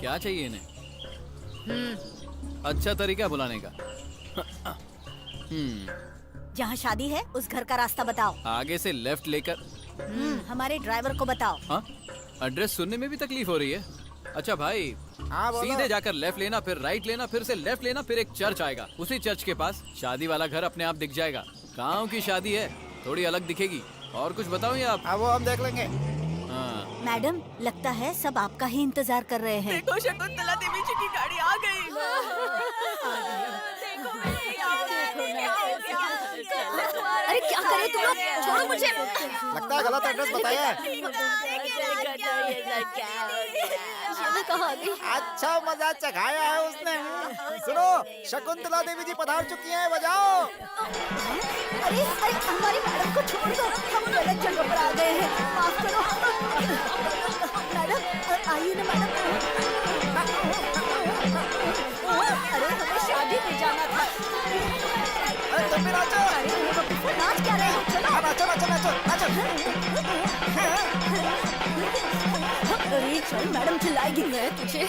क्या चाहिए इन्हें? अच्छा तरीका बुलाने का। जहाँ शादी है उस घर का रास्ता बताओ। आगे से लेफ्ट लेकर। हमारे ड्राइवर को बताओ। हाँ, एड्रेस सुनने में भी तकलीफ हो रही है। अच्छा भाई, हाँ, बोलो। सीधे जाकर लेफ्ट लेना, फिर राइट लेना, फिर से लेफ्ट लेना, फिर एक चर्च आएगा। उसी चर्च के पास शादी वाला घर अपने आप दिख जाएगा। गांव की शादी है, थोड़ी अलग दिखेगी। और कुछ बताऊं या आप? हाँ, वो हम देख लेंगे। हाँ। मैडम, लगता है सब आपका ही इंतजार कर रहे हैं। देखो, शकुंतला देवी जी की गाड़ी आ गई। अरे क्या करे तुम लोग, छोड़ो मुझे। लगता है गलत एड्रेस बताया है। कहाँ आ गई? अच्छा मजा चखाया है उसने। सुनो, शकुंतला देवी जी पधार चुकी हैं, बजाओ। अरे अरे, हमारी मैडम को छोड़ दो, हम गलत जगह पर आ गए हैं, माफ करो। मैडम, आइए ना मैडम। अरे हमें शादी में जाना था। अरे तुम भी नाचो। अरे नाच क्या रहे हो, चलो। हाँ, नाचो नाचो नाचो नाचो। अरे चल, मैडम चिल्लाएगी। मैं तुझे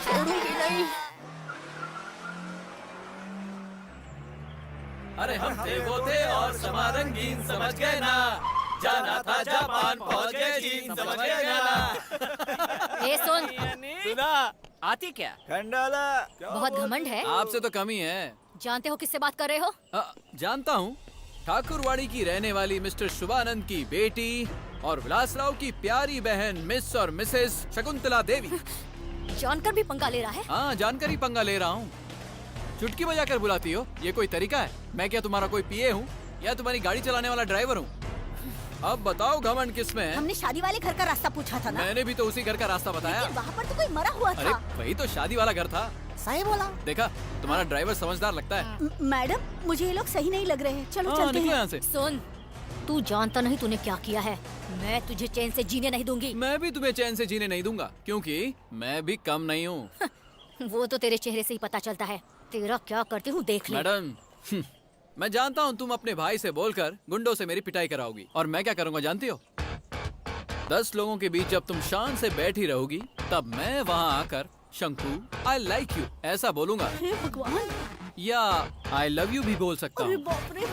छोड़ूंगी नहीं। अरे हम थे वो थे और समा रंगीन, समझ गए ना। जाना था जापान, पहुंच गए चीन, समझ गए ना। ए सुन, सुना? आती क्या? खंडाला। बहुत घमंड है। आपसे तो कमी है। जानते हो किससे बात कर रहे हो? जानता हूँ, ठाकुरवाड़ी की रहने वाली मिस्टर शुभानंद की बेटी और विलासराव की प्यारी बहन मिस और मिसेस शकुंतला देवी। जानकर भी पंगा ले रहा है। हाँ, जानकर ही पंगा ले रहा हूँ। चुटकी बजाकर बुलाती हो, ये कोई तरीका है? मैं क्या तुम्हारा कोई पीए हूँ या तुम्हारी गाड़ी चलाने वाला ड्राइवर हूँ? अब बताओ घमंड किसमें है? हमने शादी वाले घर का रास्ता पूछा था ना। मैंने भी तो उसी घर का रास्ता बताया। लेकिन वहाँ पर तो कोई मरा हुआ अरे था। वही तो शादी वाला घर था। सही बोला। देखा, तुम्हारा ड्राइवर समझदार लगता है। मैडम, मुझे ये लोग सही नहीं लग रहे हैं, चलो हाँ, चलते निकलो हैं। यहाँ से। सुन, तू जानता नहीं तूने क्या किया है। मैं तुझे चैन से जीने नहीं दूंगी। मैं भी तुम्हें चैन से जीने नहीं दूंगा, क्योंकि मैं भी कम नहीं हूँ। वो तो तेरे चेहरे से ही पता चलता है। तेरा क्या करती हूँ देख ले। मैडम, मैं जानता हूँ तुम अपने भाई से बोलकर गुंडों से मेरी पिटाई कराओगी, और मैं क्या करूँगा जानती हो? 10 लोगों के बीच जब तुम शान से बैठी रहोगी, तब मैं वहाँ आकर शंकु आई लाइक यू ऐसा बोलूंगा, हे भगवान, या आई लव यू भी बोल सकता अरे हूँ। बाप रे।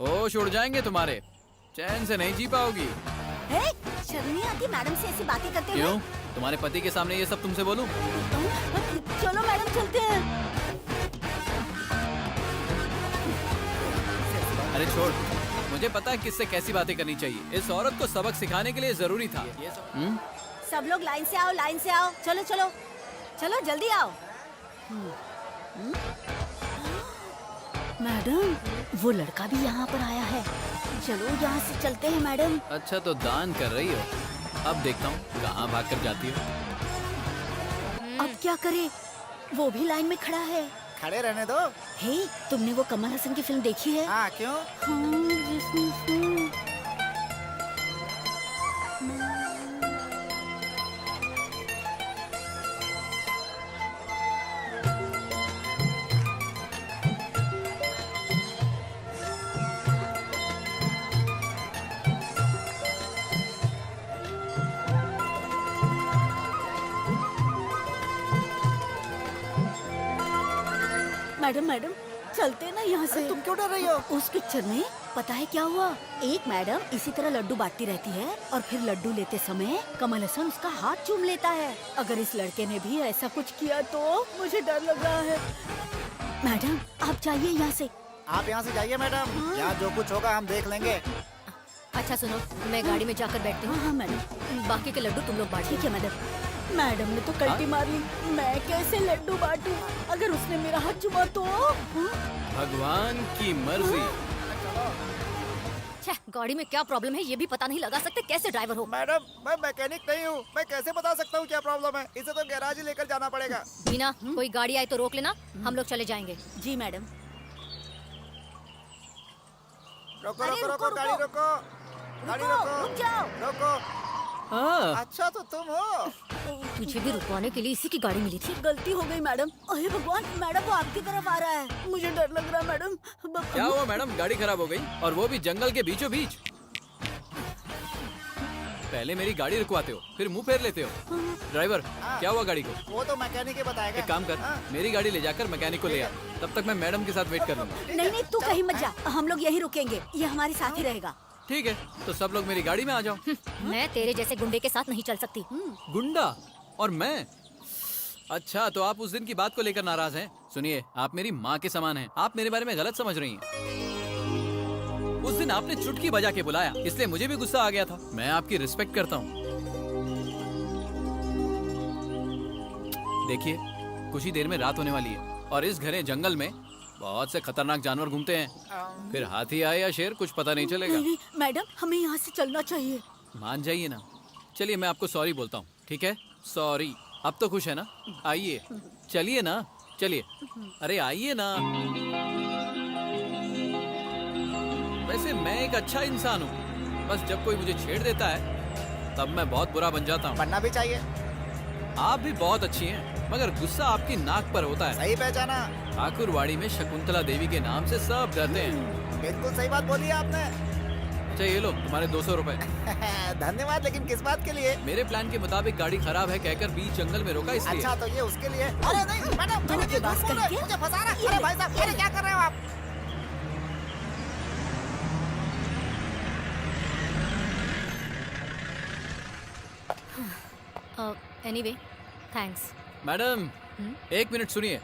होश उड़ जाएंगे तुम्हारे, चैन से नहीं जी पाओगी। हे, शर्म नहीं आती मैडम से ऐसी बातें करते हुए? क्यों? तुम्हारे पति के सामने ये सब तुमसे बोलूं? चलो मैडम, चलते हैं। अरे छोड़, मुझे पता है किससे कैसी बातें करनी चाहिए। इस औरत को सबक सिखाने के लिए जरूरी था। ये सब सब लोग लाइन से आओ, लाइन से आओ। चलो चलो चलो, जल्दी आओ। मैडम, वो लड़का भी यहाँ पर आया है। चलो यहाँ से चलते हैं मैडम। अच्छा तो दान कर रही हो, अब देखता हूँ कहाँ भाग कर जाती हो। अब क्या करे, वो भी लाइन में खड़ा है। खड़े रहने दो। हे, तुमने वो कमल हसन की फिल्म देखी है? हाँ, क्यों? हाँ, जिसमें मैडम, मैडम चलते ना यहाँ से। तुम क्यों डर रही हो? उस पिक्चर में पता है क्या हुआ? एक मैडम इसी तरह लड्डू बांटती रहती है और फिर लड्डू लेते समय कमल हसन उसका हाथ चूम लेता है। अगर इस लड़के ने भी ऐसा कुछ किया तो मुझे डर लग रहा है। मैडम, आप जाइए यहाँ से। आप यहाँ से जाइए मैडम, यहाँ जो कुछ होगा हम देख लेंगे। अच्छा सुनो, मैं गाड़ी में जाकर बैठती हूँ। हाँ मैडम। बाकी के लड्डू तुम लोग बांटिए। ठीक है मैडम। मैडम ने तो कल्टी मार ली, मैं कैसे लड्डू बांटूं? अगर उसने मेरा हाथ चुमा तो? भगवान की मर्जी। छह, गाड़ी में क्या प्रॉब्लम है ये भी पता नहीं लगा सकते। कैसे ड्राइवर हो? मैडम, मैं मैकेनिक नहीं हूँ, मैं कैसे बता सकता हूँ क्या प्रॉब्लम है? इसे तो गैराज ही लेकर जाना पड़ेगा। मीना, कोई गाड़ी आई तो रोक लेना, हम लोग चले जाएंगे। जी मैडम। रोको अरे, रोको रुको, रोको, गाड़ी रुको। रोको, गाड़ी रुको, रोको, रुक जाओ। रोको। हाँ, अच्छा तो तुम हो। तुझे भी रुकवाने के लिए इसी की गाड़ी मिली थी। गलती हो गई मैडम। अरे भगवान, मैडम वो आपकी तरफ आ रहा है, मुझे डर लग रहा है मैडम। क्या हुआ मैडम? गाड़ी खराब हो गई और वो भी जंगल के बीचों बीच। पहले मेरी गाड़ी रुकवाते हो, फिर मुंह फेर लेते हो। ड्राइवर, क्या हुआ गाड़ी को? वो तो मैकेनिक ही बताएगा। एक काम कर, मेरी गाड़ी ले जाकर मैकेनिक को ले आ। तब तक मैं मैडम के साथ वेट कर लूंगा। नहीं नहीं, तू कहीं मत जा, हम लोग यहीं रुकेंगे, ये हमारे साथ ही रहेगा। ठीक है, तो सब लोग मेरी गाड़ी में आ जाओ। मैं तेरे जैसे गुंडे के साथ नहीं चल सकती। गुंडा? और मैं? अच्छा, तो आप उस दिन की बात को लेकर नाराज हैं? सुनिए, आप मेरी माँ के समान हैं। आप मेरे बारे में गलत समझ रही हैं। उस दिन आपने चुटकी बजा के बुलाया, इसलिए मुझे भी गुस्सा आ गया था। मैं आपकी रिस्पेक्ट करता हूँ। देखिए, कुछ ही देर में रात होने वाली है और इस घने जंगल में बहुत से खतरनाक जानवर घूमते हैं। फिर हाथी आए या शेर, कुछ पता नहीं चलेगा। नहीं, मैडम, हमें यहाँ से चलना चाहिए। मान जाइए ना। चलिए, मैं आपको सॉरी बोलता हूँ, ठीक है? सॉरी। अब तो खुश है ना? आइए, चलिए ना, चलिए। अरे आइए ना। वैसे मैं एक अच्छा इंसान हूँ, बस जब कोई मुझे छेड़ देता है तब मैं बहुत बुरा बन जाता हूँ। बनना भी चाहिए। आप भी बहुत अच्छी हैं, मगर गुस्सा आपकी नाक पर होता है। सही पहचाना। ठाकुरवाड़ी में शकुंतला देवी के नाम से सब डरते हैं। बिल्कुल सही बात बोली है आपने। अच्छा, ये लो तुम्हारे 200 रुपए। धन्यवाद, लेकिन किस बात के लिए? मेरे प्लान के मुताबिक गाड़ी खराब है कहकर बीच जंगल में रोका, इसलिए। अच्छा, तो ये उसके लिए। अरे नहीं मैडम, धोखे बाज करके मुझे फंसा रहा है। अरे भाई साहब, अरे क्या कर रहे हो आप? Anyway, thanks. मैडम, एक मिनट सुनिए।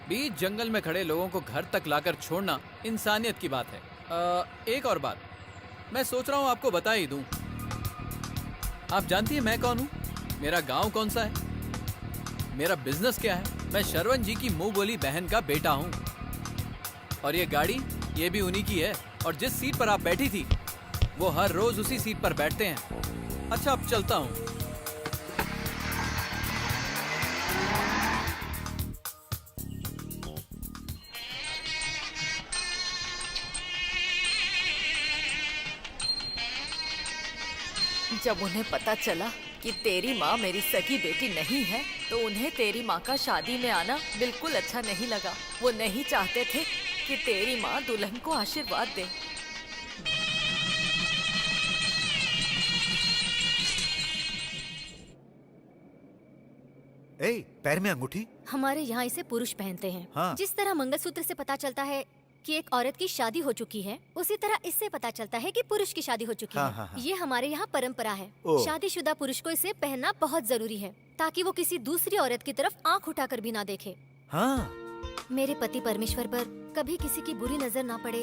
बीच जंगल में खड़े लोगों को घर तक लाकर छोड़ना इंसानियत की बात है। एक और बात मैं सोच रहा हूँ आपको बता ही दूं। आप जानती हैं मैं कौन हूँ? मेरा गांव कौन सा है? मेरा बिजनेस क्या है? मैं शरवण जी की मुंह बोली बहन का बेटा हूँ। और ये गाड़ी, ये भी उन्हीं की है। और जिस सीट पर आप बैठी थी, वो हर रोज उसी सीट पर बैठते हैं। अच्छा, अब चलता हूँ। जब उन्हें पता चला कि तेरी माँ मेरी सगी बेटी नहीं है, तो उन्हें तेरी माँ का शादी में आना बिल्कुल अच्छा नहीं लगा। वो नहीं चाहते थे कि तेरी माँ दुल्हन को आशीर्वाद दे। ए, पैर में अंगूठी। हमारे यहाँ इसे पुरुष पहनते हैं। हाँ। जिस तरह मंगलसूत्र से पता चलता है कि एक औरत की शादी हो चुकी है, उसी तरह इससे पता चलता है कि पुरुष की शादी हो चुकी हाँ, है। हाँ, हाँ। ये हमारे यहाँ परंपरा है। ओह। शादीशुदा पुरुष को इसे पहनना बहुत जरूरी है, ताकि वो किसी दूसरी औरत की तरफ आंख उठाकर भी ना देखे। हाँ। मेरे पति परमेश्वर पर कभी किसी की बुरी नजर ना पड़े,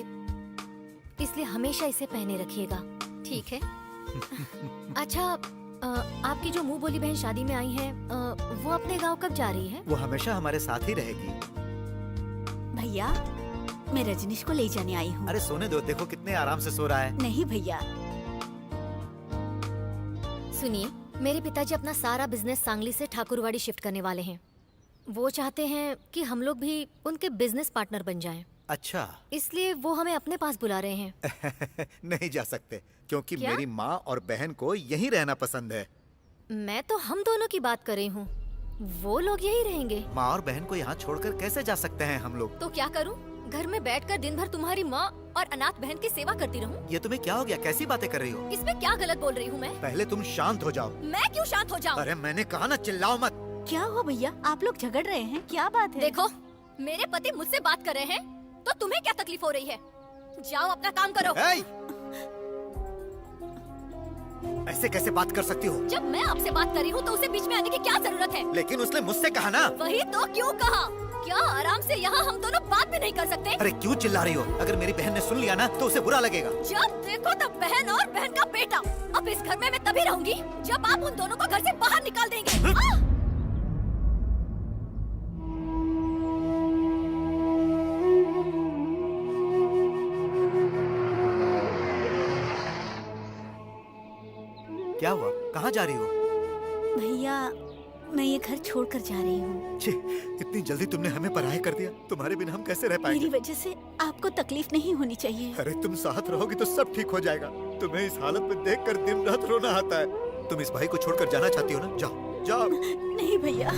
इसलिए हमेशा इसे पहने रखिएगा, ठीक है? अच्छा, आपकी जो मुंह बोली बहन शादी में आई है, वो अपने गांव कब जा रही है? वो हमेशा हमारे साथ ही रहेगी। भैया, मैं रजनीश को ले जाने आई हूँ। अरे सोने दो, देखो कितने आराम से सो रहा है। नहीं भैया। सुनिए, मेरे पिताजी अपना सारा बिजनेस सांगली से ठाकुरवाड़ी शिफ्ट करने वाले हैं। वो चाहते हैं कि हम लोग भी उनके बिजनेस पार्टनर बन जाएं। अच्छा। इसलिए वो हमें अपने पास बुला रहे हैं। नहीं जा सकते, क्योंकि क्या? मेरी माँ और बहन को यहीं रहना पसंद है। मैं तो हम दोनों की बात कर रही हूँ, वो लोग यही रहेंगे। माँ और बहन को यहाँ छोड़कर कैसे जा सकते हैं हम लोग? तो क्या करूँ? घर में बैठकर दिन भर तुम्हारी माँ और अनाथ बहन की सेवा करती रहूँ? ये तुम्हें क्या हो गया? कैसी बातें कर रही हो? इसमें क्या गलत बोल रही हूँ मैं? पहले तुम शांत हो जाओ। मैं क्यों शांत हो जाऊँ? अरे मैंने कहा ना, चिल्लाओ मत। क्या हुआ भैया, आप लोग झगड़ रहे हैं? क्या बात है? देखो, मेरे पति मुझसे बात कर रहे हैं, तो तुम्हें क्या तकलीफ हो रही है? जाओ अपना काम करो। ऐसे कैसे बात कर सकती हो? जब मैं आपसे बात कर रही हूँ तो उसे बीच में आने की क्या जरूरत है? लेकिन उसने मुझसे कहा ना। वही तो, क्यों कहा? क्या आराम से यहाँ हम दोनों बात भी नहीं कर सकते? अरे क्यों चिल्ला रही हो? अगर मेरी बहन ने सुन लिया ना तो उसे बुरा लगेगा। जब देखो तब बहन और बहन का बेटा। अब इस घर में मैं तभी रहूंगी जब आप उन दोनों को घर से बाहर निकाल देंगे। क्या हुआ? कहाँ जा रही हो? भैया, मैं ये घर छोड़कर जा रही हूँ। छी, इतनी जल्दी तुमने हमें पराया कर दिया। तुम्हारे बिना हम कैसे रह मेरी पाएंगे? वजह से आपको तकलीफ नहीं होनी चाहिए। अरे तुम साथ रहोगी तो सब ठीक हो जाएगा। तुम्हें इस हालत में देखकर दिन रात रोना आता है। तुम इस भाई को छोड़कर जाना चाहती हो ना? जाओ जाओ। नहीं भैया,